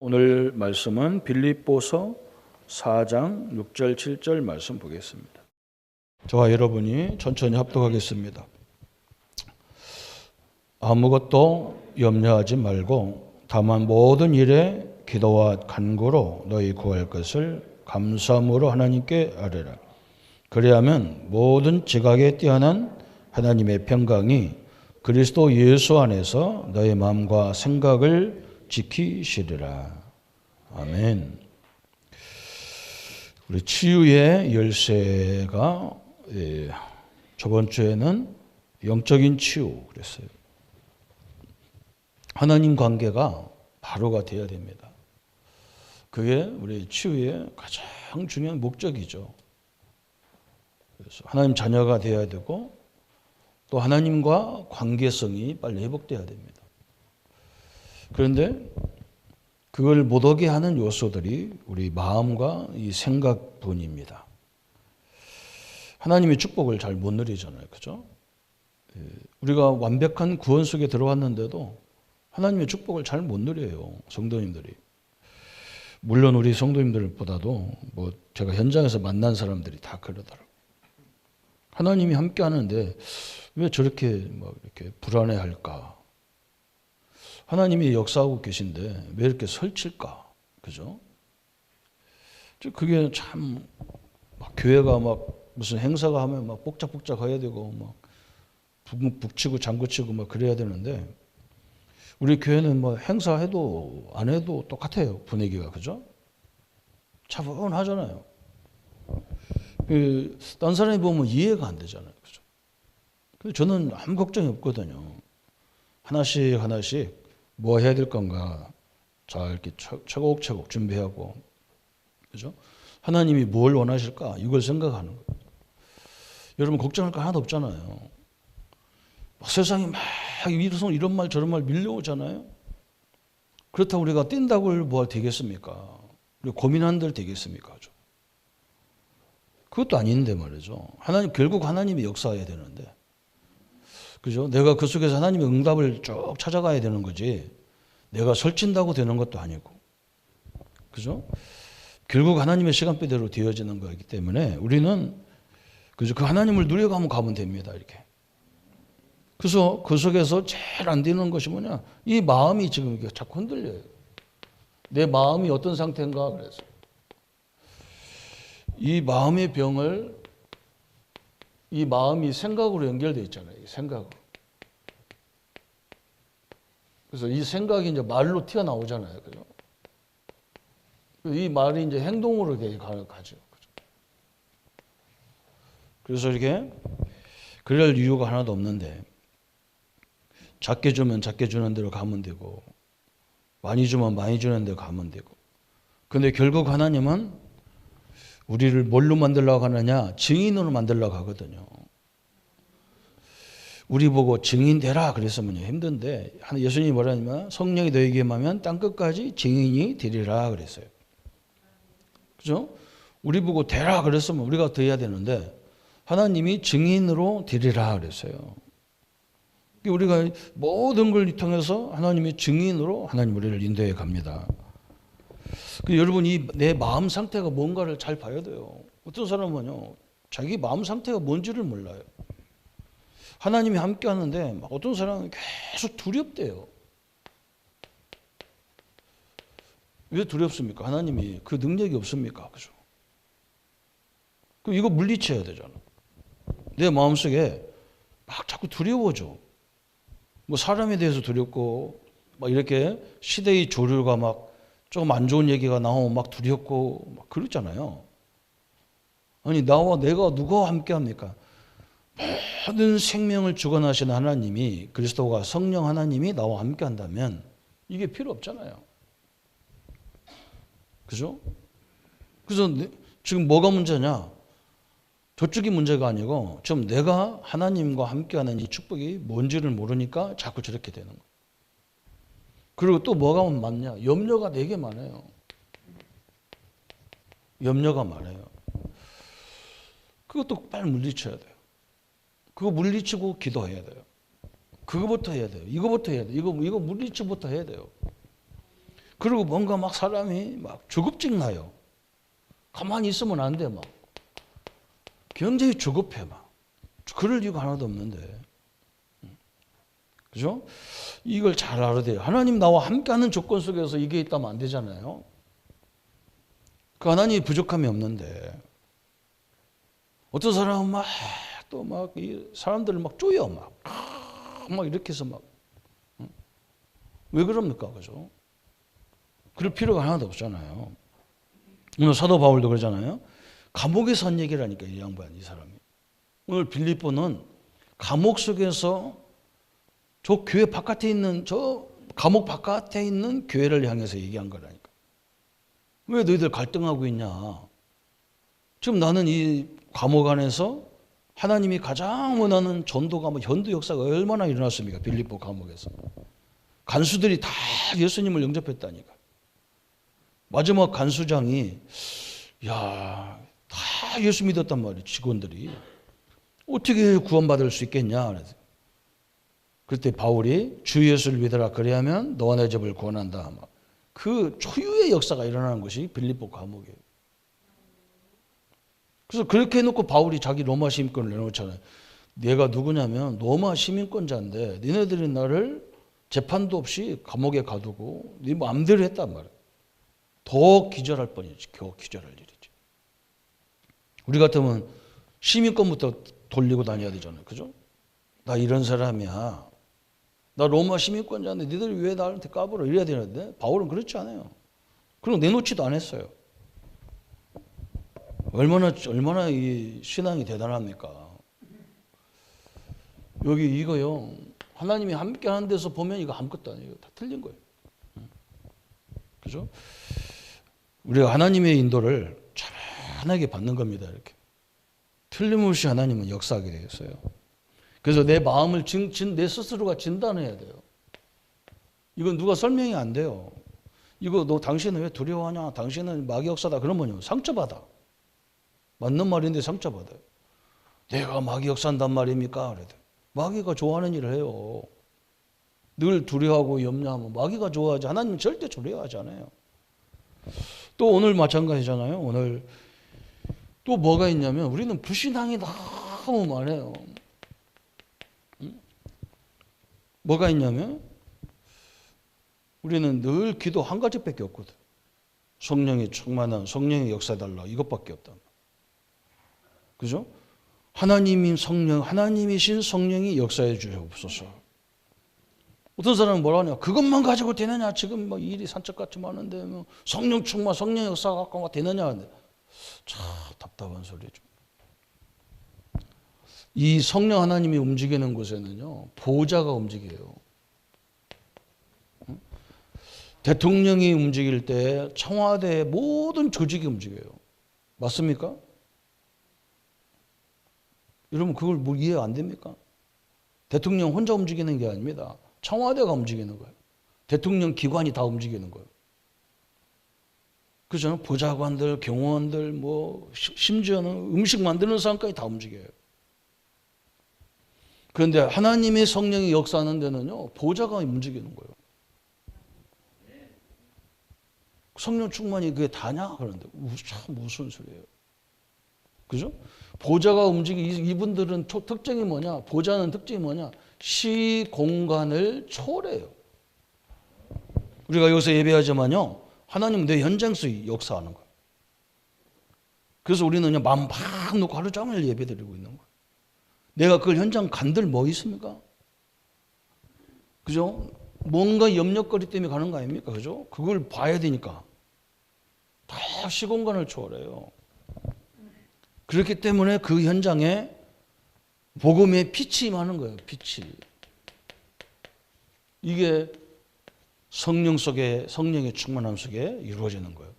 오늘 말씀은 빌립보서 4장 6절 7절 말씀 보겠습니다. 저와 여러분이 천천히 합독하겠습니다. 아무것도 염려하지 말고 다만 모든 일에 기도와 간구로 너희 구할 것을 감사함으로 하나님께 아뢰라. 그리하면 모든 지각에 뛰어난 하나님의 평강이 그리스도 예수 안에서 너희 마음과 생각을 지키시리라. 아멘. 우리 치유의 열쇠가 저번 주에는 영적인 치유 그랬어요. 하나님 관계가 바로가 되어야 됩니다. 그게 우리 치유의 가장 중요한 목적이죠. 그래서 하나님 자녀가 되어야 되고 또 하나님과 관계성이 빨리 회복돼야 됩니다. 그런데 그걸 못오게 하는 요소들이 우리 마음과 이 생각뿐입니다. 하나님의 축복을 잘 못 누리잖아요. 그죠? 우리가 완벽한 구원 속에 들어왔는데도 하나님의 축복을 잘 못 누려요. 성도님들이. 물론 우리 성도님들보다도 제가 현장에서 만난 사람들이 다 그러더라고요. 하나님이 함께 하는데 왜 저렇게 이렇게 불안해할까? 하나님이 역사하고 계신데 왜 이렇게 설칠까? 그죠? 그게 참 교회가 무슨 행사가 하면 복작복작 해야 되고 북치고 장구치고 그래야 되는데 우리 교회는 행사해도 안 해도 똑같아요. 분위기가. 그죠? 차분하잖아요. 딴 사람이 보면 이해가 안 되잖아요. 그죠? 근데 저는 아무 걱정이 없거든요. 하나씩 뭐 해야 될 건가 자 이렇게 차곡차곡 준비하고, 그죠? 하나님이 뭘 원하실까 이걸 생각하는 거예요. 여러분 걱정할 거 하나도 없잖아요. 세상이 이런 말 저런 말 밀려오잖아요. 그렇다고 우리가 뛴다고 뭐 되겠습니까? 우리 고민한들 되겠습니까? 그것도 아닌데 말이죠. 결국 하나님이 역사해야 되는데, 그죠? 내가 그 속에서 하나님의 응답을 쭉 찾아가야 되는 거지, 내가 설친다고 되는 것도 아니고, 그죠? 결국 하나님의 시간표대로 되어지는 거기 때문에 우리는 그죠? 그 하나님을 누려가면 됩니다. 이렇게. 그래서 그 속에서 제일 안 되는 것이 뭐냐? 이 마음이 지금 이렇게 자꾸 흔들려요. 내 마음이 어떤 상태인가 그래서. 이 마음의 병을, 이 마음이 생각으로 연결되어 있잖아요. 이 생각으로. 그래서 이 생각이 이제 말로 튀어나오잖아요. 그죠? 이 말이 이제 행동으로 가죠. 그래서 이렇게 그럴 이유가 하나도 없는데, 작게 주면 작게 주는 대로 가면 되고, 많이 주면 많이 주는 대로 가면 되고. 근데 결국 하나님은 우리를 뭘로 만들려고 하느냐? 증인으로 만들려고 하거든요. 우리 보고 증인 되라 그랬으면 힘든데, 예수님이 뭐라냐면 성령이 너에게 임하면 땅끝까지 증인이 되리라 그랬어요. 그죠? 우리 보고 되라 그랬으면 우리가 돼야 되는데 하나님이 증인으로 되리라 그랬어요. 우리가 모든 걸 통해서 하나님의 증인으로 하나님 우리를 인도해 갑니다. 여러분, 내 마음 상태가 뭔가를 잘 봐야 돼요. 어떤 사람은요, 자기 마음 상태가 뭔지를 몰라요. 하나님이 함께 하는데 어떤 사람은 계속 두렵대요. 왜 두렵습니까? 하나님이 그 능력이 없습니까? 그죠? 이거 물리쳐야 되잖아. 내 마음속에 자꾸 두려워져. 사람에 대해서 두렵고, 이렇게 시대의 조류가 조금 안 좋은 얘기가 나오면 두렵고, 그렇잖아요. 아니, 내가 누구와 함께 합니까? 모든 생명을 주관하시는 하나님이, 그리스도가 성령 하나님이 나와 함께 한다면 이게 필요 없잖아요. 그죠? 그래서 지금 뭐가 문제냐? 저쪽이 문제가 아니고 지금 내가 하나님과 함께하는 이 축복이 뭔지를 모르니까 자꾸 저렇게 되는 거예요. 그리고 또 뭐가 많냐? 염려가 되게 많아요. 염려가 많아요. 그것도 빨리 물리쳐야 돼요. 그거 물리치고 기도해야 돼요. 그거부터 해야 돼요. 이거부터 해야 돼요. 이거 물리치부터 해야 돼요. 그리고 뭔가 막 사람이 막 주급증 나요. 가만히 있으면 안 돼, 막. 굉장히 주급해, 막. 그럴 이유가 하나도 없는데. 그죠? 이걸 잘 알아야 돼요. 하나님 나와 함께하는 조건 속에서 이게 있다면 안 되잖아요. 그 하나님이 부족함이 없는데. 어떤 사람은 막, 또 막, 사람들을 막 쪼여, 막 이렇게 해서 막. 왜 그럽니까? 그죠? 그럴 필요가 하나도 없잖아요. 오늘 사도 바울도 그러잖아요. 감옥에서 한 얘기라니까, 이 양반, 이 사람이. 오늘 빌립보는 감옥 속에서 저 교회 바깥에 있는, 저 감옥 바깥에 있는 교회를 향해서 얘기한 거라니까. 왜 너희들 갈등하고 있냐? 지금 나는 이 감옥 안에서 하나님이 가장 원하는 전도가, 현도 역사가 얼마나 일어났습니까? 빌립보 감옥에서. 간수들이 다 예수님을 영접했다니까. 마지막 간수장이, 야, 다 예수 믿었단 말이에요, 직원들이. 어떻게 구원받을 수 있겠냐? 그래서. 그때 바울이 주 예수를 믿어라. 그래야면 너와 내 집을 구원한다. 그 초유의 역사가 일어나는 것이 빌립보 감옥이에요. 그래서 그렇게 해놓고 바울이 자기 로마 시민권을 내놓잖아요. 내가 누구냐면 로마 시민권자인데 니네들이 나를 재판도 없이 감옥에 가두고 네 마음대로 했단 말이에요. 더 기절할 뻔이지. 겨우 기절할 일이지. 우리 같으면 시민권부터 돌리고 다녀야 되잖아요. 그죠? 나 이런 사람이야. 나 로마 시민권자인데 니들이 왜 나한테 까불어? 이래야 되는데 바울은 그렇지 않아요. 그리고 내놓지도 않았어요. 얼마나 이 신앙이 대단합니까? 여기 이거요. 하나님이 함께 하는 데서 보면 이거 아무것도 아니에요. 다 틀린 거예요. 그죠? 우리가 하나님의 인도를 찬하게 받는 겁니다. 이렇게. 틀림없이 하나님은 역사하게 되겠어요. 그래서 내 마음을 내 스스로가 진단해야 돼요. 이건 누가 설명이 안 돼요. 이거 너 당신은 왜 두려워하냐? 당신은 마귀 역사다. 그러면요. 상처받아. 맞는 말인데 상처받아요. 내가 마귀 역사한단 말입니까? 그래도. 마귀가 좋아하는 일을 해요. 늘 두려워하고 염려하면 마귀가 좋아하지. 하나님은 절대 두려워하지 않아요. 또 오늘 마찬가지잖아요. 오늘 또 뭐가 있냐면 우리는 불신앙이 너무 많아요. 뭐가 있냐면 우리는 늘 기도 한 가지밖에 없거든. 성령이 충만한 성령의 역사달라 이것밖에 없단 말이야. 그죠? 하나님이신 성령이 역사해 주옵소서. 어떤 사람은 뭐라 하냐? 그것만 가지고 되느냐? 지금 뭐 일이 산적같이 많은데 뭐 성령 충만, 성령 역사 갖고 되느냐? 근데 참 답답한 소리죠. 이 성령 하나님이 움직이는 곳에는요, 보좌가 움직여요. 대통령이 움직일 때 청와대의 모든 조직이 움직여요. 맞습니까? 여러분 그걸 뭐 이해 안 됩니까? 대통령 혼자 움직이는 게 아닙니다. 청와대가 움직이는 거예요. 대통령 기관이 다 움직이는 거예요. 그죠? 보좌관들, 경호원들, 뭐 심지어는 음식 만드는 사람까지 다 움직여요. 그런데 하나님의 성령이 역사하는 데는요, 보좌가 움직이는 거예요. 성령 충만이 그게 다냐? 그런데 참 무슨 소리예요. 그죠? 보좌가 이분들은 특징이 뭐냐? 보좌는 특징이 뭐냐? 시공간을 초월해요. 우리가 여기서 예배하지만요, 하나님은 내 현장에서 역사하는 거예요. 그래서 우리는 그냥 마음 막 놓고 하루 종일 예배드리고 있는 거예요. 내가 그 현장 간들 뭐 있습니까? 그죠? 뭔가 염려거리 때문에 가는 거 아닙니까? 그죠? 그걸 봐야 되니까. 다 시공간을 초월해요. 그렇기 때문에 그 현장에 복음의 빛이 임하는 거예요. 빛이. 이게 성령 속에, 성령의 충만함 속에 이루어지는 거예요.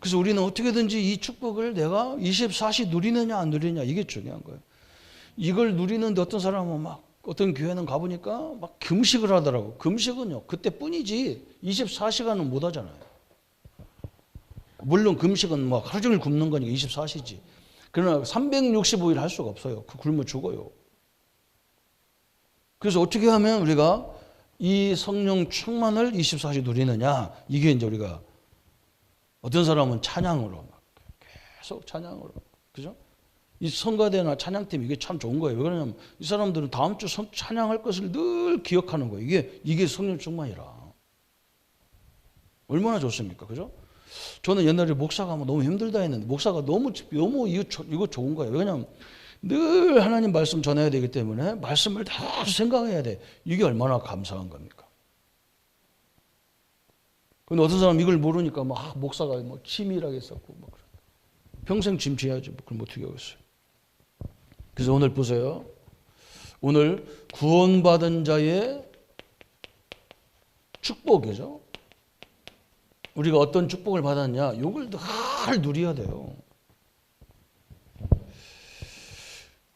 그래서 우리는 어떻게든지 이 축복을 내가 24시 누리느냐 안 누리느냐 이게 중요한 거예요. 이걸 누리는데 어떤 사람은 막 어떤 교회는 가보니까 막 금식을 하더라고. 금식은요 그때뿐이지 24시간은 못 하잖아요. 물론 금식은 뭐 하루 종일 굶는 거니까 24시지. 그러나 365일 할 수가 없어요. 그 굶어 죽어요. 그래서 어떻게 하면 우리가 이 성령 충만을 24시 누리느냐? 이게 이제 우리가 어떤 사람은 찬양으로 계속 찬양으로, 그죠? 이 성가대나 찬양팀 이게 참 좋은 거예요. 왜 그러냐면 이 사람들은 다음 주 찬양할 것을 늘 기억하는 거예요. 이게 성령 충만이라. 얼마나 좋습니까, 그죠? 저는 옛날에 목사가 너무 힘들다 했는데 목사가 너무 이거 좋은 거예요. 왜냐하면 늘 하나님 말씀 전해야 되기 때문에 말씀을 다 생각해야 돼. 이게 얼마나 감사한 겁니까? 근데 어떤 사람 이걸 모르니까 막 목사가 치밀하게 썼고 막 평생 짐지어야지 그럼 어떻게 하겠어요? 그래서 오늘 보세요. 오늘 구원받은 자의 축복이죠. 우리가 어떤 축복을 받았냐? 이걸 늘 누려야 돼요.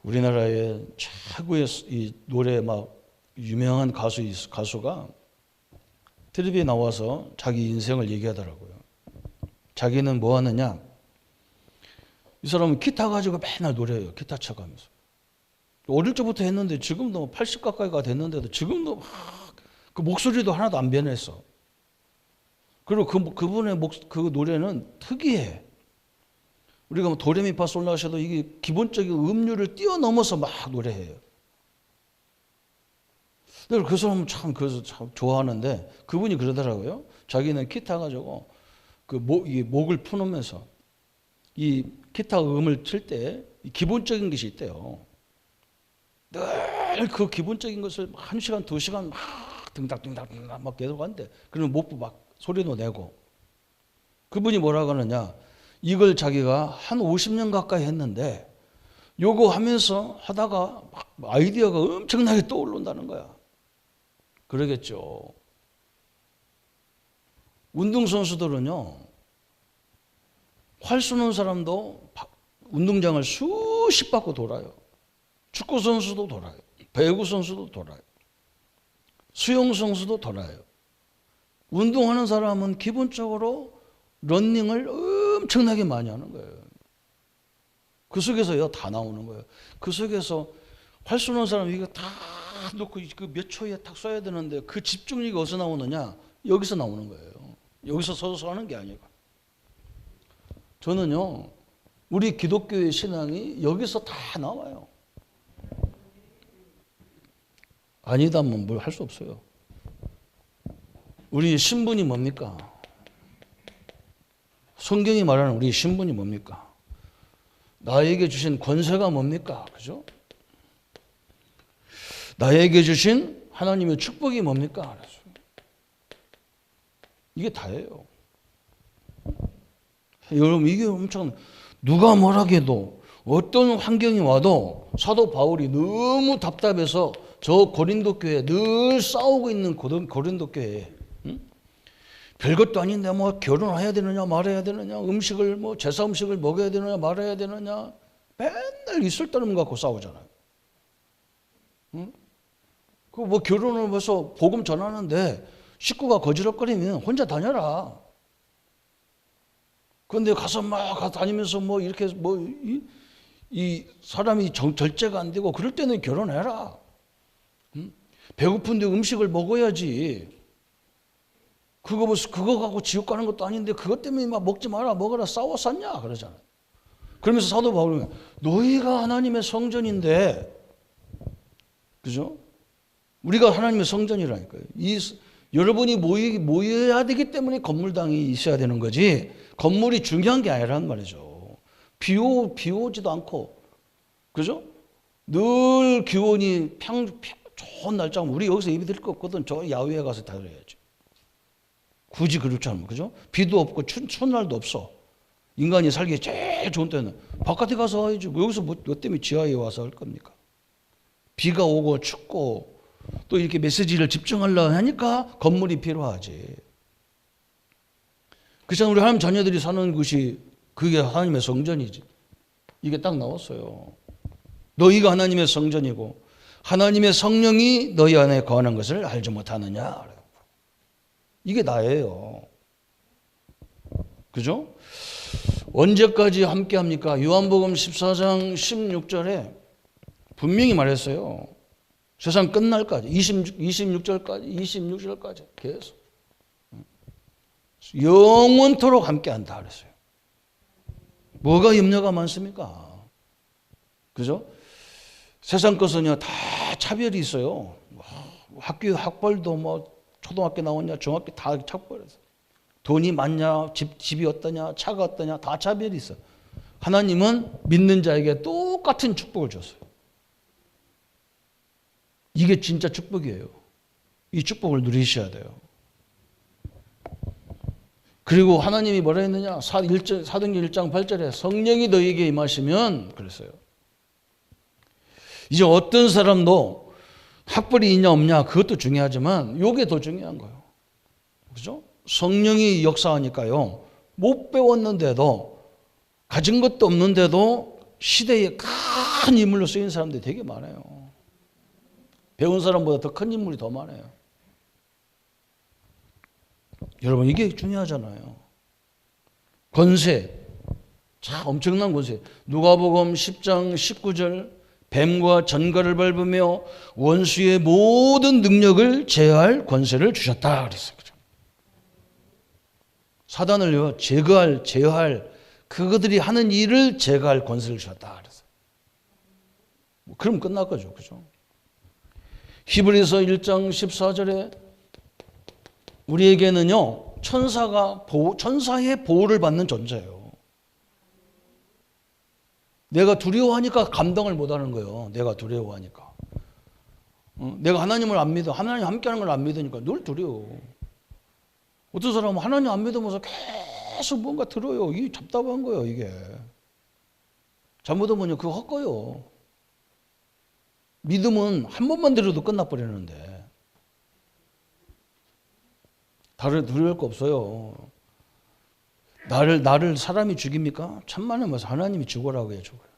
우리나라의 최고의 이 노래 유명한 가수가 텔레비에 나와서 자기 인생을 얘기하더라고요. 자기는 뭐 하느냐? 이 사람은 기타 가지고 맨날 노래해요. 기타 쳐가면서. 어릴 적부터 했는데 지금도 80 가까이가 됐는데도 지금도 그 목소리도 하나도 안 변했어. 그리고 그분의 그 노래는 특이해. 우리가 도레미파솔라시도 이게 기본적인 음률을 뛰어넘어서 막 노래해요. 그 사람은 참 좋아하는데 그분이 그러더라고요. 자기는 기타 가지고 이 목을 푸면서 이 기타 음을 칠 때 기본적인 것이 있대요. 늘 그 기본적인 것을 1시간, 2시간 막 등닥등닥 막 계속 한대. 그러면 목도 막 소리도 내고. 그분이 뭐라고 하느냐? 이걸 자기가 한 50년 가까이 했는데 요거 하면서 하다가 막 아이디어가 엄청나게 떠오른다는 거야. 그러겠죠. 운동선수들은요, 활 쏘는 사람도 운동장을 수십 바퀴 돌아요. 축구선수도 돌아요. 배구선수도 돌아요. 수영선수도 돌아요. 운동하는 사람은 기본적으로 러닝을 엄청나게 많이 하는 거예요. 그 속에서 다 나오는 거예요. 그 속에서 활 쏘는 사람 이거 다 놓고 그 몇 초에 딱 쏴야 되는데 그 집중력이 어디서 나오느냐? 여기서 나오는 거예요. 여기서 서서 하는 게 아니고. 저는요, 우리 기독교의 신앙이 여기서 다 나와요. 아니다면 뭘 할 수 없어요. 우리 신분이 뭡니까? 성경이 말하는 우리 신분이 뭡니까? 나에게 주신 권세가 뭡니까? 그죠? 나에게 주신 하나님의 축복이 뭡니까? 이게 다예요. 여러분, 이게 엄청 누가 뭐라 해도 어떤 환경이 와도 사도 바울이 너무 답답해서 저 고린도 교회에 늘 싸우고 있는 고린도 교회에 별것도 아닌데 뭐 결혼해야 되느냐 말아야 되느냐 음식을 제사 음식을 먹어야 되느냐 말아야 되느냐 맨날 이슬 떨음 갖고 싸우잖아요. 그 결혼을 해서 복음 전하는데 식구가 거지럭거리면 혼자 다녀라. 그런데 가서 막 다니면서 이렇게 이 사람이 절제가 안 되고 그럴 때는 결혼해라. 배고픈데 음식을 먹어야지. 그거 갖고 지옥 가는 것도 아닌데 그것 때문에 막 먹지 마라 먹어라 싸워 쌌냐 그러잖아요. 그러면서 사도 바울은 너희가 하나님의 성전인데, 그죠? 우리가 하나님의 성전이라니까요. 여러분이 모여야 되기 때문에 건물당이 있어야 되는 거지 건물이 중요한 게 아니란 말이죠. 비 오지도 않고, 그죠? 늘 기온이 좋은 날짜면 우리 여기서 예배 드릴 거 없거든. 저 야외에 가서 다 드려야지. 굳이 그렇지 않으면, 그죠? 비도 없고 첫날도 없어. 인간이 살기에 제일 좋은 때는 바깥에 가서 해야지. 여기서 뭐 때문에 지하에 와서 할 겁니까? 비가 오고 춥고 또 이렇게 메시지를 집중하려고 하니까 건물이 필요하지. 그래서 우리 하나님 자녀들이 사는 곳이 그게 하나님의 성전이지. 이게 딱 나왔어요. 너희가 하나님의 성전이고 하나님의 성령이 너희 안에 거하는 것을 알지 못하느냐. 이게 나예요. 그죠? 언제까지 함께 합니까? 요한복음 14장 16절에 분명히 말했어요. 세상 끝날까지 26절까지 계속 영원토록 함께한다 그랬어요. 뭐가 염려가 많습니까? 그죠? 세상 것은요 다 차별이 있어요. 학교 학벌도 뭐 초등학교 나왔냐 중학교 다 차별해서 돈이 많냐 집이 어떠냐 차가 어떠냐 다 차별이 있어. 하나님은 믿는 자에게 똑같은 축복을 줬어요. 이게 진짜 축복이에요. 이 축복을 누리셔야 돼요. 그리고 하나님이 뭐라 했느냐? 사도행전 1장 8절에 성령이 너희에게 임하시면 그랬어요. 이제 어떤 사람도 학벌이 있냐 없냐 그것도 중요하지만 이게 더 중요한 거예요. 그죠? 성령이 역사하니까요. 못 배웠는데도 가진 것도 없는데도 시대에 큰 인물로 쓰인 사람들이 되게 많아요. 배운 사람보다 더 큰 인물이 더 많아요. 여러분 이게 중요하잖아요. 권세, 자 엄청난 권세. 누가복음 10장 19절 뱀과 전갈을 밟으며 원수의 모든 능력을 제어할 권세를 주셨다 그랬어요. 사단을요 제어할 그들이 하는 일을 제거할 권세를 주셨다 그랬어요. 그럼 끝날 거죠, 그죠? 히브리서 1장 14절에 우리에게는요 천사의 보호를 받는 존재예요. 내가 두려워하니까 감당을 못하는 거예요. 내가 두려워하니까. 내가 하나님을 안 믿어. 하나님 함께하는 걸 안 믿으니까 늘 두려워. 어떤 사람은 하나님 안 믿으면서 계속 뭔가 들어요. 이게 답답한 거예요. 이게. 잘못하면 그거 헛거요. 믿음은 한 번만 들어도 끝나버리는데 다를 두려울 거 없어요. 나를 사람이 죽입니까? 천만에 말해서 하나님이 죽으라고 해요. 죽어요.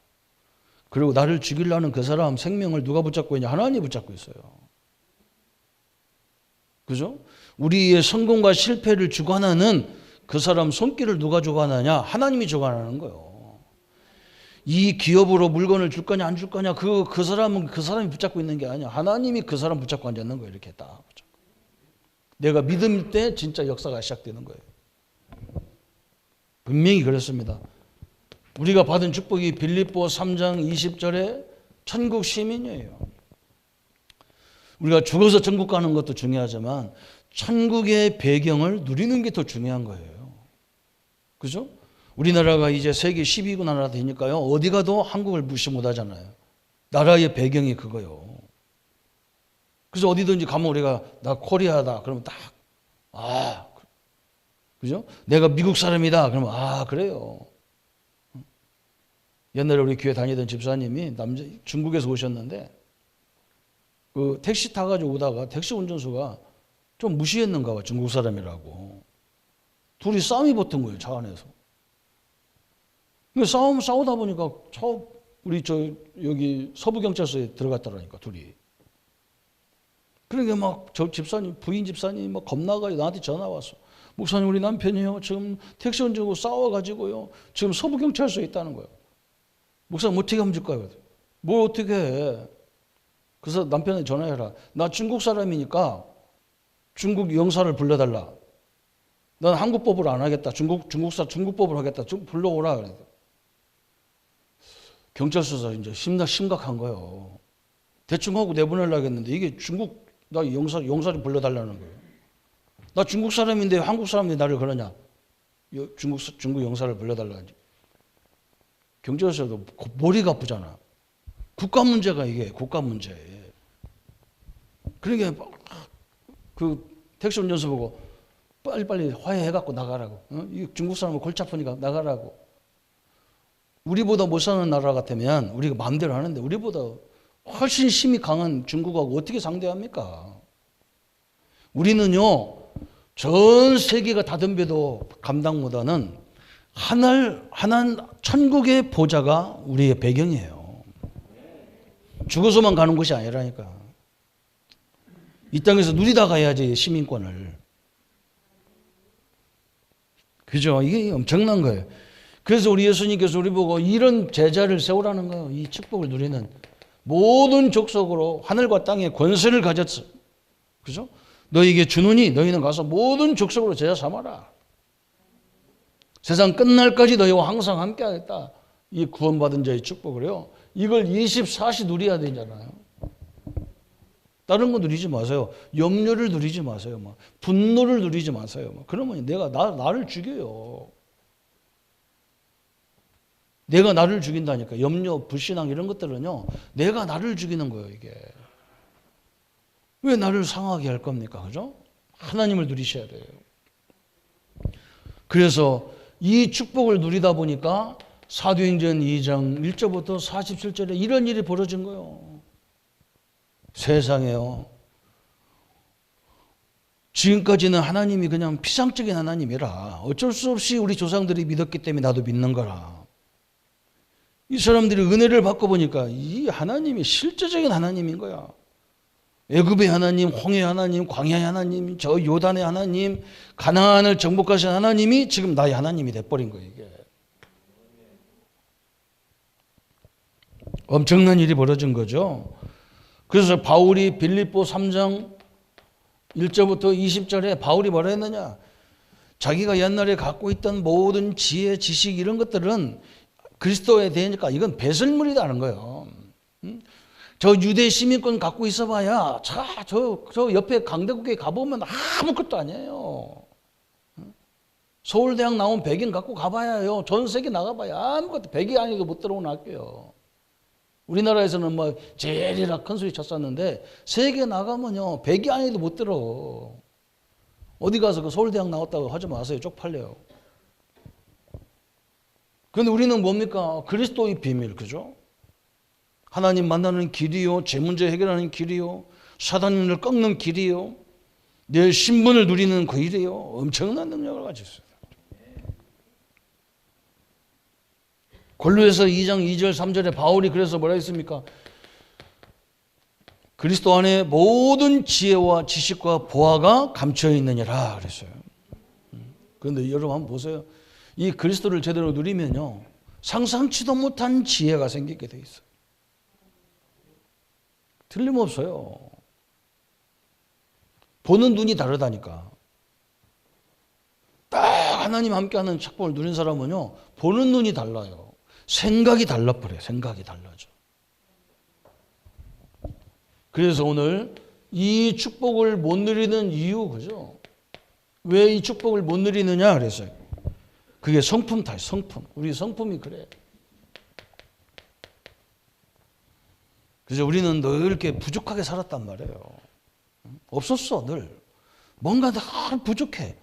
그리고 나를 죽이려는 그 사람 생명을 누가 붙잡고 있냐? 하나님이 붙잡고 있어요. 그죠? 우리의 성공과 실패를 주관하는 그 사람 손길을 누가 주관하냐? 하나님이 주관하는 거예요. 이 기업으로 물건을 줄 거냐 안 줄 거냐 그 사람은 그 사람이 붙잡고 있는 게 아니야. 하나님이 그 사람 붙잡고 앉아있는 거예요. 이렇게 딱 붙잡고. 내가 믿을 때 진짜 역사가 시작되는 거예요. 분명히 그렇습니다. 우리가 받은 축복이 빌립보 3장 20절에 천국 시민이에요. 우리가 죽어서 천국 가는 것도 중요하지만 천국의 배경을 누리는 게 더 중요한 거예요. 그죠? 우리나라가 이제 세계 10위국 나라가 되니까요. 어디 가도 한국을 무시 못 하잖아요. 나라의 배경이 그거요. 그래서 어디든지 가면 우리가 나 코리아다. 그러면 딱 그죠? 내가 미국 사람이다. 그러면 그래요. 옛날에 우리 교회 다니던 집사님이 중국에서 오셨는데 그 택시 타가지고 오다가 택시 운전수가 좀 무시했는가 봐. 중국 사람이라고. 둘이 싸움이 붙은 거예요. 차 안에서. 싸우다 보니까 우리 여기 서부경찰서에 들어갔더라니까 둘이. 그러니까 막 저 집사님 부인 집사님 막 겁나가지고 나한테 전화 왔어. 목사님 우리 남편이요 지금 택시 운전하고 싸워가지고요 지금 서부경찰서에 있다는 거예요. 목사님 어떻게 하면 줄까요? 뭘 어떻게 해? 그래서 남편한테 전화해라. 나 중국 사람이니까 중국 영사를 불러달라. 난 한국법으로 안 하겠다. 중국법으로 하겠다. 좀 불러오라. 그래. 경찰서에서 이제 심각한 거예요. 대충 하고 내보내려고 했는데 이게 나 영사를 불러달라는 거예요. 나 중국 사람인데 한국 사람인데 나를 그러냐. 중국 영사를 불러달라는지. 경찰서도 머리가 아프잖아. 국가 문제가 이게 국가 문제. 그러니까 그 택시 운전수 보고 빨리빨리 화해해갖고 나가라고. 이 중국 사람은 골치 아프니까 나가라고. 우리보다 못 사는 나라 같으면 우리가 마음대로 하는데 우리보다 훨씬 힘이 강한 중국하고 어떻게 상대합니까? 우리는요 전 세계가 다 덤벼도 감당 못하는 하나는 천국의 보좌가 우리의 배경이에요. 죽어서만 가는 것이 아니라니까. 이 땅에서 누리다 가야지 시민권을. 그죠? 이게 엄청난 거예요. 그래서 우리 예수님께서 우리 보고 이런 제자를 세우라는 거예요. 이 축복을 누리는. 모든 족속으로 하늘과 땅의 권세를 가졌어. 그죠? 너에게 주노니 너희는 가서 모든 족속으로 제자 삼아라. 세상 끝날까지 너희와 항상 함께 하겠다. 이 구원받은 자의 축복을요. 이걸 24시 누려야 되잖아요. 다른 거 누리지 마세요. 염려를 누리지 마세요. 막 분노를 누리지 마세요. 막 그러면 내가 나를 죽여요. 내가 나를 죽인다니까. 염려, 불신앙 이런 것들은요. 내가 나를 죽이는 거예요, 이게. 왜 나를 상하게 할 겁니까? 그죠? 하나님을 누리셔야 돼요. 그래서 이 축복을 누리다 보니까 사도행전 2장 1절부터 47절에 이런 일이 벌어진 거예요. 세상에요. 지금까지는 하나님이 그냥 피상적인 하나님이라 어쩔 수 없이 우리 조상들이 믿었기 때문에 나도 믿는 거라. 이 사람들이 은혜를 받고 보니까 이 하나님이 실제적인 하나님인 거야. 애굽의 하나님, 홍해의 하나님, 광야의 하나님, 저 요단의 하나님, 가나안을 정복하신 하나님이 지금 나의 하나님이 돼버린 거예요. 이게 엄청난 일이 벌어진 거죠. 그래서 바울이 빌립보 3장 1절부터 20절에 바울이 뭐라 했느냐. 자기가 옛날에 갖고 있던 모든 지혜, 지식 이런 것들은 그리스도에 대하니까 이건 배설물이라는 거예요. 저 유대 시민권 갖고 있어봐야 저 옆에 강대국에 가보면 아무것도 아니에요. 서울대학 나온 백인 갖고 가봐야요. 전 세계 나가봐야 아무것도 백이 아니도 못 들어오는 학교요. 우리나라에서는 뭐 제일이라 큰 소리 쳤었는데 세계 나가면요 백이 아니도 못 들어. 어디 가서 그 서울대학 나왔다고 하지 마세요. 쪽팔려요. 그런데 우리는 뭡니까? 그리스도의 비밀, 그죠? 하나님 만나는 길이요, 제 문제 해결하는 길이요, 사단을 꺾는 길이요, 내 신분을 누리는 그 일이요. 엄청난 능력을 가지고 있어요. 골로새서 2장 2절 3절에 바울이 그래서 뭐라 했습니까? 그리스도 안에 모든 지혜와 지식과 보화가 감춰 있느니라 그랬어요. 그런데 여러분 한번 보세요. 이 그리스도를 제대로 누리면요 상상치도 못한 지혜가 생기게 돼 있어요. 틀림없어요. 보는 눈이 다르다니까. 딱 하나님 함께하는 축복을 누린 사람은요 보는 눈이 달라요. 생각이 달라버려요. 생각이 달라져. 그래서 오늘 이 축복을 못 누리는 이유, 그죠? 왜 이 축복을 못 누리느냐 그랬어요. 그게 성품 탓, 성품. 우리 성품이 그래. 그래서 우리는 늘 이렇게 부족하게 살았단 말이에요. 없었어, 늘. 뭔가 늘 부족해.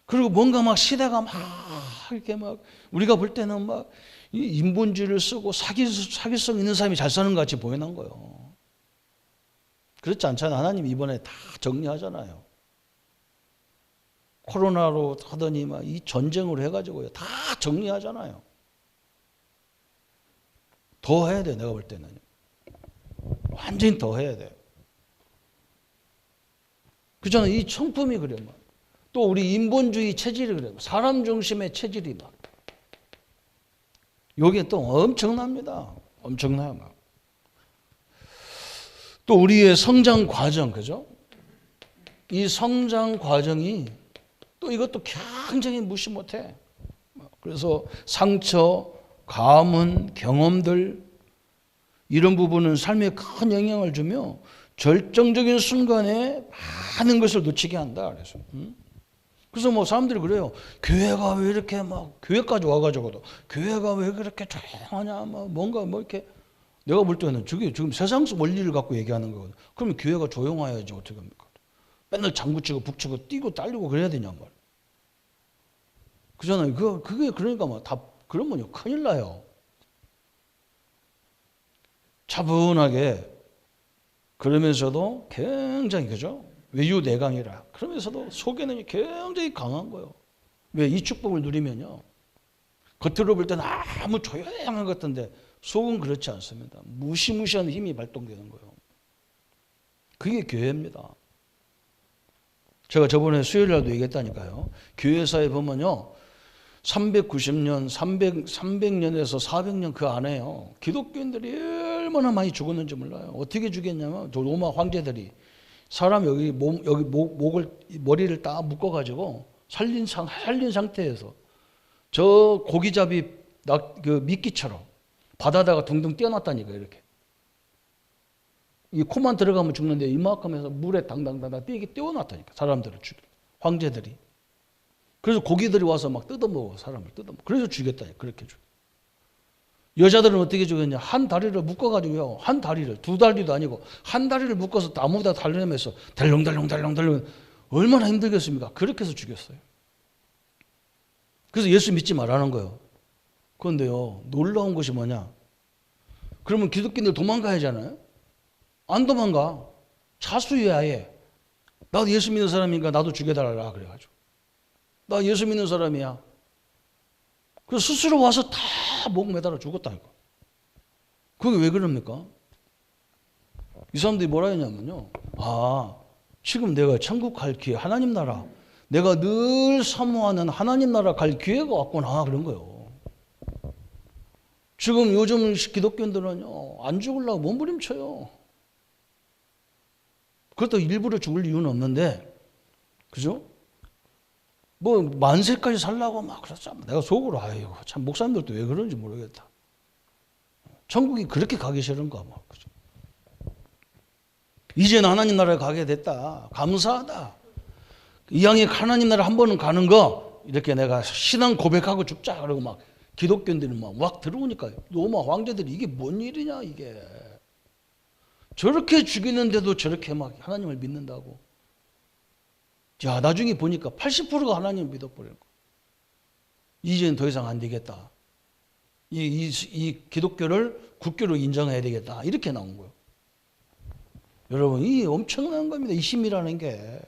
그리고 뭔가 막 시대가 막 이렇게 막 우리가 볼 때는 막 인본주의를 쓰고 사기성 있는 사람이 잘 사는 것 같이 보이는 거예요. 그렇지 않잖아요. 하나님 이번에 다 정리하잖아요. 코로나로 하더니 막 이 전쟁으로 해가지고요. 다 정리하잖아요. 더 해야 돼, 내가 볼 때는. 완전히 더 해야 돼. 그렇잖아요. 이 성품이 그래요. 막. 또 우리 인본주의 체질이 그래요. 사람 중심의 체질이 막. 요게 또 엄청납니다. 엄청나요. 막. 또 우리의 성장 과정, 그죠? 이 성장 과정이 또 이것도 굉장히 무시 못해. 그래서 상처, 가문, 경험들 이런 부분은 삶에 큰 영향을 주며 결정적인 순간에 많은 것을 놓치게 한다. 그래서 뭐 사람들이 그래요. 교회가 왜 이렇게 막 교회까지 와가지고도 교회가 왜 그렇게 조용하냐, 뭐 뭔가 뭐 이렇게 내가 볼 때는 저게 지금 세상 원리를 갖고 얘기하는 거거든. 그러면 교회가 조용해야지 어떻게 합니까? 맨날 장구치고 북치고 뛰고 딸리고 그래야 되냐 말. 그잖아요. 그게 그러니까 뭐 다 그러면요 큰일 나요. 차분하게 그러면서도 굉장히 그죠? 외유내강이라 그러면서도 속에는 굉장히 강한 거예요. 왜? 이 축복을 누리면요 겉으로 볼 때는 아무 조용한 것 같은데 속은 그렇지 않습니다. 무시무시한 힘이 발동되는 거예요. 그게 교회입니다. 제가 저번에 수요일 날도 얘기했다니까요. 교회사에 보면요 390년, 300년에서 400년 그 안에요. 기독교인들이 얼마나 많이 죽었는지 몰라요. 어떻게 죽였냐면 로마 황제들이 사람 여기 목을 머리를 딱 묶어가지고 살린 상태에서 저 고기잡이 그 미끼처럼 바다다가 둥둥 띄어놨다니까 이렇게. 이 코만 들어가면 죽는데 이만큼 해서 물에 당당당당 띄워놨다니까 사람들을 죽여. 황제들이. 그래서 고기들이 와서 막 뜯어먹어 사람을 뜯어먹어. 그래서 죽였다 그렇게 죽여. 여자들은 어떻게 죽였냐? 한 다리를 묶어가지고요. 한 다리를 두 다리도 아니고 한 다리를 묶어서 나무에다 달려내면서 덜렁덜렁 얼마나 힘들겠습니까? 그렇게 해서 죽였어요. 그래서 예수 믿지 말라는 거예요. 그런데요 놀라운 것이 뭐냐? 그러면 기독교인들 도망가야 하잖아요. 안 도망가. 자수해야 해. 나도 예수 믿는 사람이니까 나도 죽여달라 그래가지고. 나 예수 믿는 사람이야. 그래서 스스로 와서 다 목 매달아 죽었다니까. 그게 왜 그럽니까? 이 사람들이 뭐라 했냐면요. 아, 지금 내가 천국 갈 기회, 하나님 나라, 내가 늘 사모하는 하나님 나라 갈 기회가 왔구나 그런 거예요. 지금 요즘 기독교인들은요 안 죽으려고 몸부림쳐요. 그렇다고 일부러 죽을 이유는 없는데, 그죠? 뭐 만세까지 살라고 막 그랬잖아. 내가 속으로 아이고 참 목사님들도 왜 그런지 모르겠다. 천국이 그렇게 가기 싫은가 뭐. 그죠? 이제는 하나님 나라에 가게 됐다. 감사하다. 이왕에 하나님 나라 한 번은 가는 거 이렇게 내가 신앙 고백하고 죽자 그러고 막 기독교인들이 막 들어오니까 로마 황제들이 이게 뭔 일이냐 이게. 저렇게 죽이는데도 저렇게 막 하나님을 믿는다고. 자, 나중에 보니까 80%가 하나님을 믿어버리는 거예요. 이제는 더 이상 안 되겠다. 이 기독교를 국교로 인정해야 되겠다. 이렇게 나온 거예요. 여러분, 이 엄청난 겁니다. 이 힘이라는 게.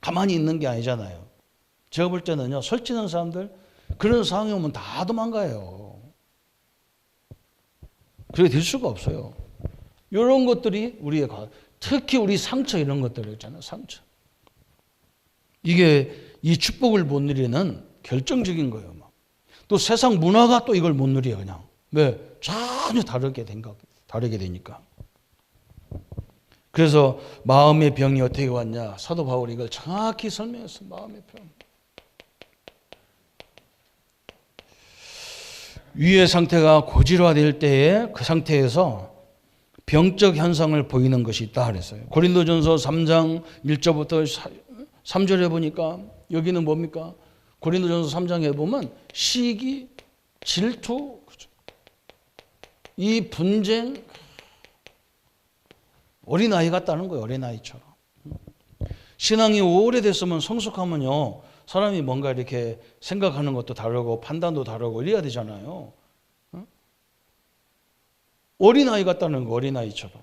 가만히 있는 게 아니잖아요. 제가 볼 때는요, 설치는 사람들, 그런 상황이 오면 다 도망가요. 그렇게 될 수가 없어요. 이런 것들이 우리의 특히 우리 상처 이런 것들 있잖아요. 상처. 이게 이 축복을 못 누리는 결정적인 거예요. 또 세상 문화가 또 이걸 못 누려요. 그냥. 왜? 전혀 다르게 되니까. 그래서 마음의 병이 어떻게 왔냐. 사도 바울이 이걸 정확히 설명했어요. 마음의 병. 위의 상태가 고질화될 때에 그 상태에서 병적 현상을 보이는 것이 있다 그랬어요. 고린도전서 3장 1절부터 3절에 보니까 여기는 뭡니까? 고린도전서 3장에 보면 시기, 질투, 이 분쟁, 어린아이 같다는 거예요. 어린아이처럼. 신앙이 오래됐으면 성숙하면요. 사람이 뭔가 이렇게 생각하는 것도 다르고 판단도 다르고 이래야 되잖아요. 어린아이 같다는 거, 어린아이처럼.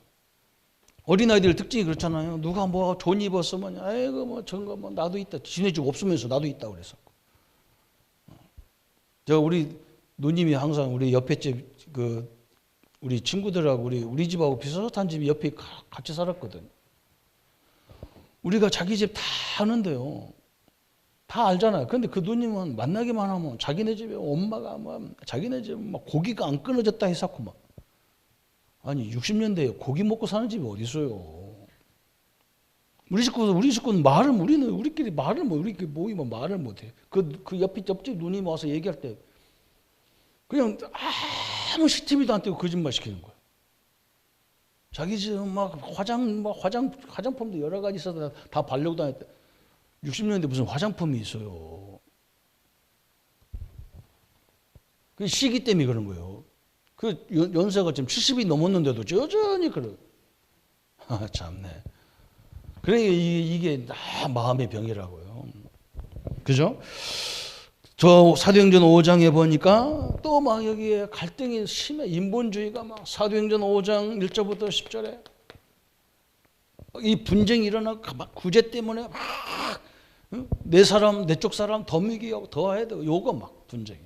어린아이들 특징이 그렇잖아요. 누가 뭐 돈 입었으면, 아이고, 뭐 저런 거 뭐 나도 있다. 지네 집 없으면서 나도 있다 그래서. 우리 누님이 항상 우리 옆에 집, 우리 친구들하고 우리 집하고 비슷한 집이 옆에 같이 살았거든. 우리가 자기 집 다 아는데요. 다 알잖아요. 근데 그 누님은 만나기만 하면 자기네 집에 엄마가 막 자기네 집에 막 고기가 안 끊어졌다 해서고 막. 아니 60년대에 고기 먹고 사는 집이 어디 있어요? 우리 식구는 우리끼리 말을 우리끼리 모이면 말을 못해. 그 옆집 누님 와서 얘기할 때 그냥 아무 시티비도 안 떼고 거짓말 시키는 거야. 자기 집 막 화장품도 여러 가지 있어서 다 바르고 다녔대. 60년대 무슨 화장품이 있어요? 그 시기 때문에 그런 거예요. 그 연세가 지금 70이 넘었는데도 여전히 그래. 참네. 그러니까 이게 마음의 병이라고요. 그죠? 저 사도행전 5장에 보니까 또 막 여기에 갈등이 심해. 인본주의가 막 사도행전 5장 1절부터 10절에 이 분쟁이 일어나고 막 구제 때문에 막 내 쪽 사람 더 미기하고 더 해야 되고 요거 막 분쟁이.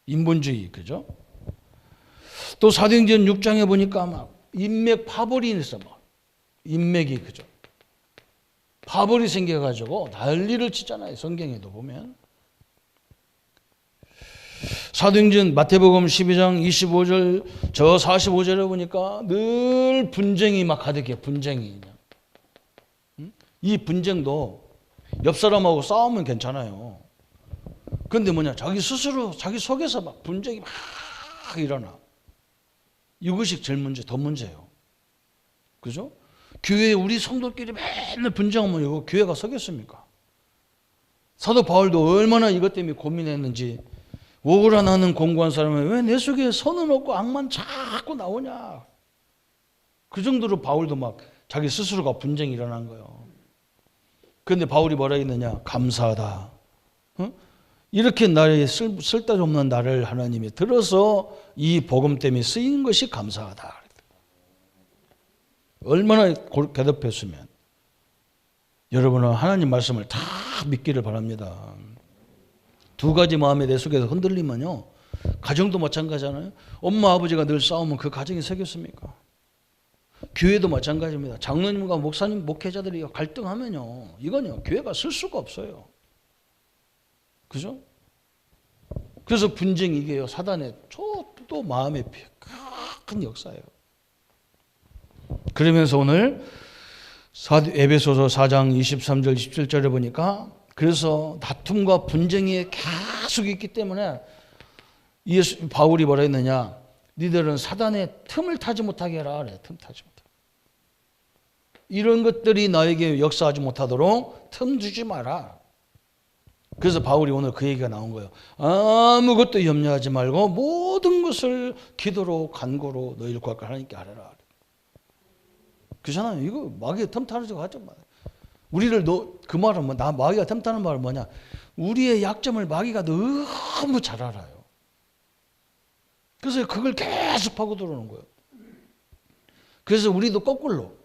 인본주의 그죠? 또 사도행전 6장에 보니까 막 인맥 파벌이 있어 막 인맥이 그죠? 파벌이 생겨가지고 난리를 치잖아요. 성경에도 보면 사도행전 마태복음 12장 25절 저 45절에 보니까 늘 분쟁이 막 가득해요. 분쟁이. 이 분쟁도 옆 사람하고 싸우면 괜찮아요. 그런데 뭐냐, 자기 스스로 자기 속에서 막 분쟁이 막 일어나. 이것이 제일 더 문제예요. 그죠? 교회에 우리 성도끼리 맨날 분쟁하면 이거 교회가 서겠습니까? 사도 바울도 얼마나 이것 때문에 고민했는지, 오라 나는 공고한 사람은 왜 내 속에 선은 없고 악만 자꾸 나오냐. 그 정도로 바울도 막 자기 스스로가 분쟁이 일어난 거예요. 그런데 바울이 뭐라 했느냐? 감사하다. 이렇게 나의 쓸데없는 나를 하나님이 들어서 이 복음 때문에 쓰인 것이 감사하다. 얼마나 괴롭혔으면. 여러분은 하나님 말씀을 다 믿기를 바랍니다. 두 가지 마음이 내 속에서 흔들리면요, 가정도 마찬가지잖아요. 엄마 아버지가 늘 싸우면 그 가정이 서겠습니까? 교회도 마찬가지입니다. 장로님과 목사님, 목회자들이 갈등하면요, 이건요 교회가 쓸 수가 없어요. 그죠? 그래서 분쟁이 이게요, 사단의 또 마음의 큰 역사예요. 그러면서 오늘 에베소서 4장 23절 27절에 보니까, 그래서 다툼과 분쟁이 계속 있기 때문에 바울이 뭐라 했느냐? 니들은 사단의 틈을 타지 못하게 해라. 그래. 틈 타지 못하게. 이런 것들이 나에게 역사하지 못하도록 틈 주지 마라. 그래서 바울이 오늘 그 얘기가 나온 거예요. 아무것도 염려하지 말고 모든 것을 기도로 간구로 너희를 구할까 하나님께 아뢰라. 그렇잖아요. 이거 마귀가 틈 타는 거 하지 마. 우리를 그 말은 마귀가 틈 타는 말은 뭐냐? 우리의 약점을 마귀가 너무 잘 알아요. 그래서 그걸 계속 파고 들어오는 거예요. 그래서 우리도 거꾸로,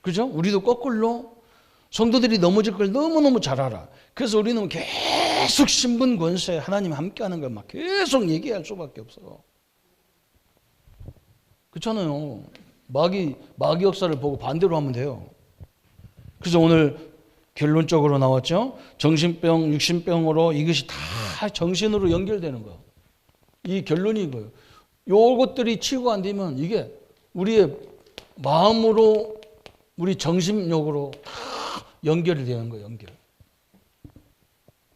그죠? 우리도 거꾸로 성도들이 넘어질 걸 너무너무 잘 알아. 그래서 우리는 계속 신분 권세, 하나님 함께하는 걸 막 계속 얘기할 수밖에 없어. 그렇잖아요. 마귀 역사를 보고 반대로 하면 돼요. 그래서 오늘 결론적으로 나왔죠. 정신병, 육신병으로 이것이 다 정신으로 연결되는 거예요. 이 결론이 이거예요. 요것들이 치유가 안 되면 이게 우리의 마음으로, 우리 정신력으로 다 연결이 되는 거예요. 연결.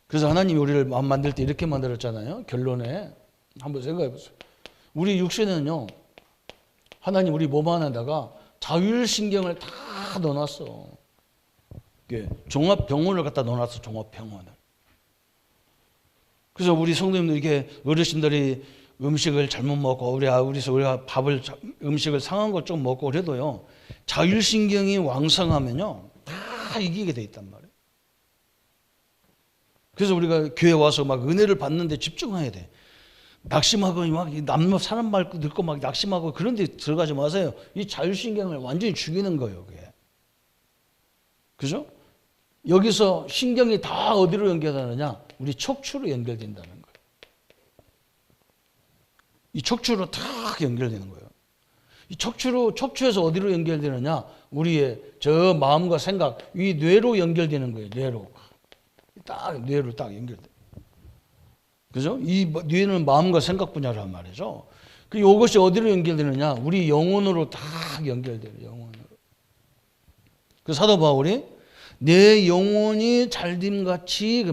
그래서 하나님이 우리를 마음 만들 때 이렇게 만들었잖아요. 결론에 한번 생각해 보세요. 우리 육신은요, 하나님 우리 몸 안에다가 자율신경을 다 넣어놨어. 종합병원을 갖다 넣어놨어. 종합병원을. 그래서 우리 성도님들, 이렇게 어르신들이 음식을 잘못 먹고 우리가 음식을 상한 것 좀 먹고 그래도요, 자율신경이 왕성하면요 다 이기게 돼 있단 말이에요. 그래서 우리가 교회 와서 막 은혜를 받는데 집중해야 돼. 낙심하고 막 사람 말 듣고 막 낙심하고 그런 데 들어가지 마세요. 이 자율신경을 완전히 죽이는 거예요, 그게. 그죠? 여기서 신경이 다 어디로 연결되느냐? 우리 척추로 연결된다는 거예요. 이 척추로 탁 연결되는 거예요. 이 척추에서 어디로 연결되느냐? 우리의 저 마음과 생각, 이 뇌로 연결되는 거예요. 뇌로. 뇌로 딱 연결돼. 그죠? 이 뇌는 마음과 생각 분야란 말이죠. 이것이 어디로 연결되느냐? 우리 영혼으로 딱 연결돼요. 영혼으로. 그 사도 바울이 내 영혼이 잘됨같이,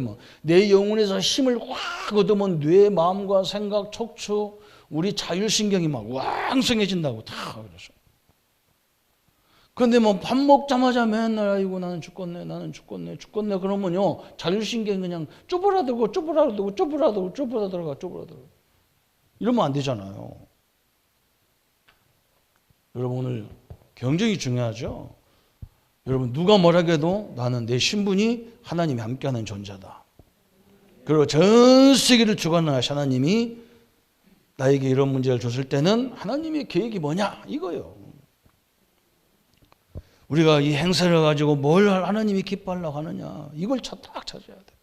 내 영혼에서 힘을 확 얻으면 뇌, 마음과 생각, 척추, 우리 자율신경이 막 왕성해진다고 다 그러죠. 그런데 밥 먹자마자 맨날 아이고 나는 죽겠네 그러면요, 자율신경이 그냥 쪼그라들고 이러면 안 되잖아요. 여러분, 오늘 굉장히 중요하죠. 여러분, 누가 뭐라고 해도 나는 내 신분이 하나님이 함께하는 존재다. 그리고 전 세계를 주관하신 하나님이 나에게 이런 문제를 줬을 때는 하나님의 계획이 뭐냐? 이거예요. 우리가 이 행사를 가지고 뭘 하나님이 기뻐하려고 하느냐? 이걸 딱 찾아야 돼.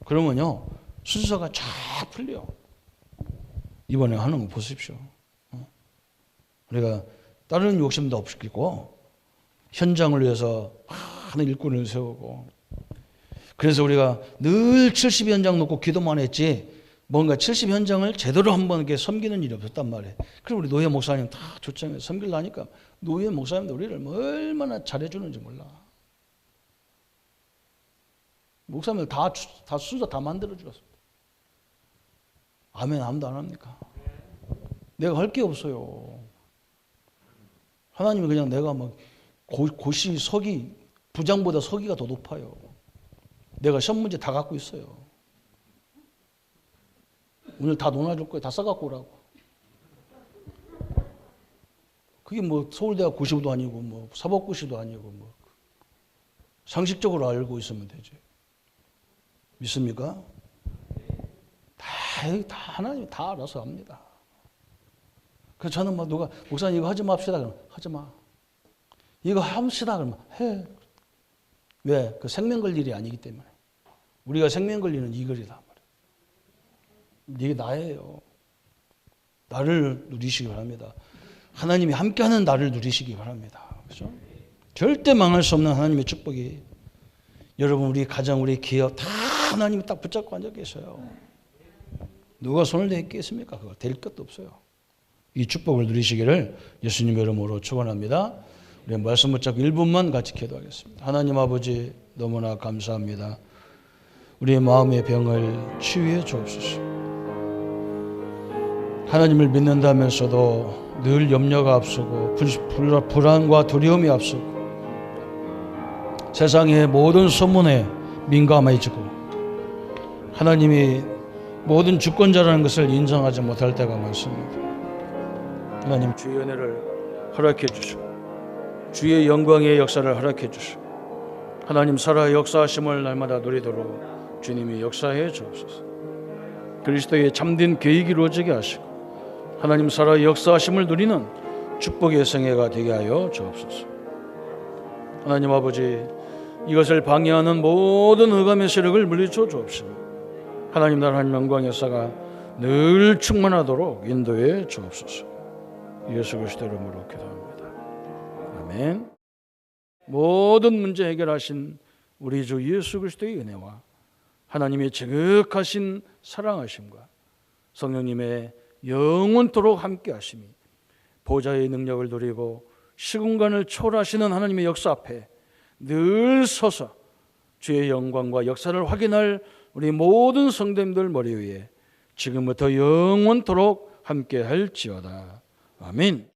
그러면요, 순서가 쫙 풀려. 이번에 하는 거 보십시오. 우리가 다른 욕심도 없고 현장을 위해서 하는 일꾼을 세우고, 그래서 우리가 늘 70 현장 놓고 기도만 했지 뭔가 70 현장을 제대로 한번 이렇게 섬기는 일이 없었단 말이에요. 그럼 우리 노예 목사님 다 초청해 섬기려니까 노예 목사님도 우리를 얼마나 잘해주는지 몰라. 목사님들 다 순서 다 만들어 주었습니다. 아멘 아무도 안 합니까? 내가 할 게 없어요. 하나님이 그냥 내가 막 고시 서기 부장보다 서기가 더 높아요. 내가 시험 문제 다 갖고 있어요. 오늘 다 논아줄 거예요. 다 써갖고 오라고. 그게 뭐 서울대학 고시도 아니고 뭐 사법고시도 아니고 뭐 상식적으로 알고 있으면 되지. 믿습니까? 다 하나님이 다 알아서 합니다. 그래서 저는 막 누가 목사님 이거 하지 맙시다 그러면 하지 마. 이거 합시다 그러면 해. 왜? 그 생명 걸 일이 아니기 때문에. 우리가 생명 걸리는 이 글이다 말이에요. 이게 나예요. 나를 누리시기 바랍니다. 하나님이 함께하는 나를 누리시기 바랍니다. 그렇죠? 절대 망할 수 없는 하나님의 축복이 여러분 우리 가정 우리 기업 다 하나님이 딱 붙잡고 앉아 계셔요. 누가 손을 대겠습니까? 그거 될 것도 없어요. 이 축복을 누리시기를 예수님의 이름으로 축원합니다. 우리 말씀 붙잡고 1분만 같이 기도하겠습니다. 하나님 아버지 너무나 감사합니다. 우리의 마음의 병을 치유해 주옵소서. 하나님을 믿는다면서도 늘 염려가 앞서고 불안과 두려움이 앞서고 세상의 모든 소문에 민감해지고 하나님이 모든 주권자라는 것을 인정하지 못할 때가 많습니다. 하나님 주의 은혜를 허락해 주시고 주의 영광의 역사를 허락해 주시고 하나님 살아 역사하심을 날마다 누리도록 주님이 역사해 주옵소서. 그리스도의 참된 계획이 이루어지게 하시고 하나님 살아 역사하심을 누리는 축복의 생애가 되게 하여 주옵소서. 하나님 아버지 이것을 방해하는 모든 흑암의 세력을 물리쳐 주옵시고 하나님 나라 하나님 영광의 역사가 늘 충만하도록 인도해 주옵소서. 예수 그리스도 이름으로 기도합니다. 아멘. 모든 문제 해결하신 우리 주 예수 그리스도의 은혜와 하나님의 지극하신 사랑하심과 성령님의 영원토록 함께 하심이 보좌의 능력을 누리고 시공간을 초월하시는 하나님의 역사 앞에 늘 서서 주의 영광과 역사를 확인할 우리 모든 성도님들 머리 위에 지금부터 영원토록 함께 할지어다. 아멘.